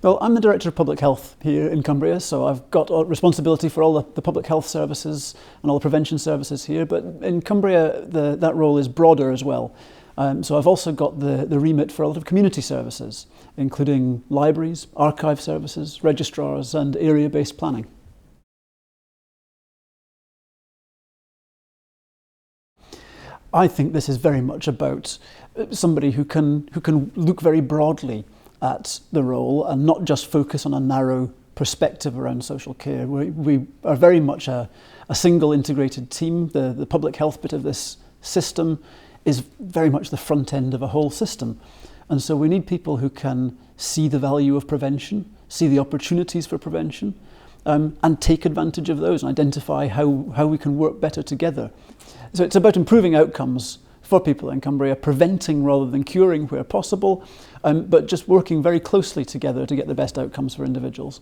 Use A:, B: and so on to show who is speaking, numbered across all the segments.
A: Well, I'm the Director of Public Health here in Cumbria, so I've got responsibility for all the public health services and all the prevention services here, but in Cumbria that role is broader as well. So I've also got the remit for a lot of community services, including libraries, archive services, registrars and area-based planning. I think this is very much about somebody who can look very broadly at the role and not just focus on a narrow perspective around social care. We are very much a single integrated team. The public health bit of this system is very much the front end of a whole system. And so we need people who can see the value of prevention, see the opportunities for prevention, and take advantage of those and identify how we can work better together. So it's about improving outcomes for people in Cumbria, preventing rather than curing where possible, but just working very closely together to get the best outcomes for individuals.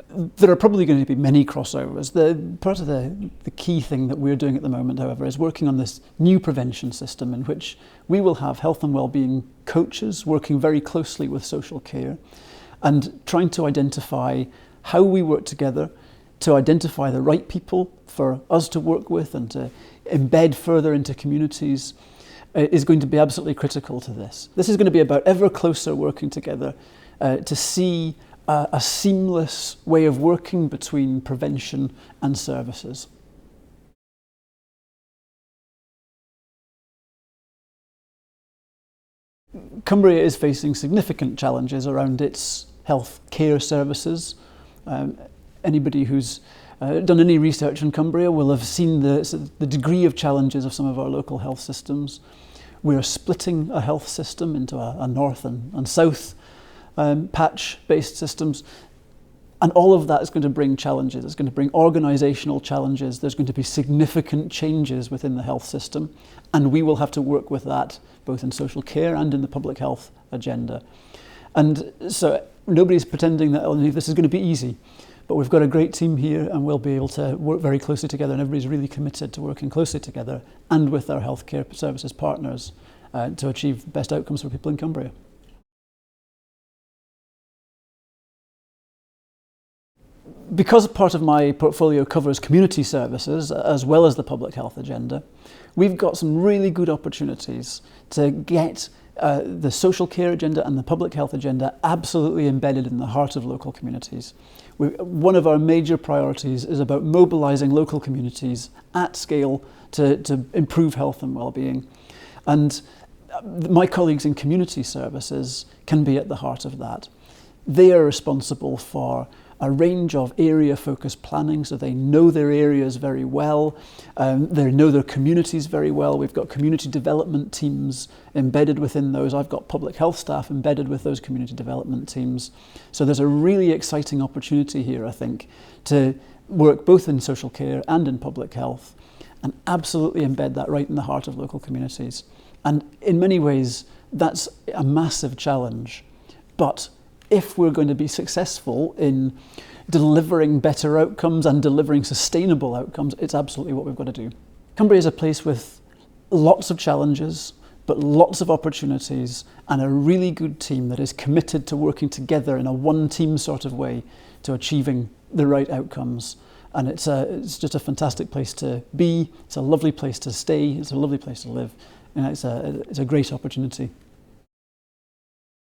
A: There are probably going to be many crossovers. Part of the key thing that we're doing at the moment, however, is working on this new prevention system in which we will have health and wellbeing coaches working very closely with social care and trying to identify how we work together to identify the right people for us to work with and to embed further into communities is going to be absolutely critical to this. This is going to be about ever closer working together to see a seamless way of working between prevention and services. Cumbria is facing significant challenges around its health care services. Anybody who's done any research in Cumbria will have seen the degree of challenges of some of our local health systems. We're splitting a health system into a north and south patch-based systems, and all of that is going to bring challenges. It's going to bring organisational challenges. There's going to be significant changes within the health system, and we will have to work with that both in social care and in the public health agenda. And so nobody's pretending that this is going to be easy, but we've got a great team here and we'll be able to work very closely together, and everybody's really committed to working closely together and with our healthcare services partners to achieve best outcomes for people in Cumbria. Because part of my portfolio covers community services as well as the public health agenda, we've got some really good opportunities to get the social care agenda and the public health agenda absolutely embedded in the heart of local communities. One of our major priorities is about mobilising local communities at scale to improve health and well-being. And my colleagues in community services can be at the heart of that. They are responsible for a range of area-focused planning, so they know their areas very well, they know their communities very well. We've got community development teams embedded within those. I've got public health staff embedded with those community development teams. So there's a really exciting opportunity here, I think, to work both in social care and in public health and absolutely embed that right in the heart of local communities. And in many ways, that's a massive challenge. But if we're going to be successful in delivering better outcomes and delivering sustainable outcomes, it's absolutely what we've got to do. Cumbria is a place with lots of challenges, but lots of opportunities, and a really good team that is committed to working together in a one-team sort of way to achieving the right outcomes. And it's just a fantastic place to be. It's a lovely place to stay. It's a lovely place to live. And it's a great opportunity.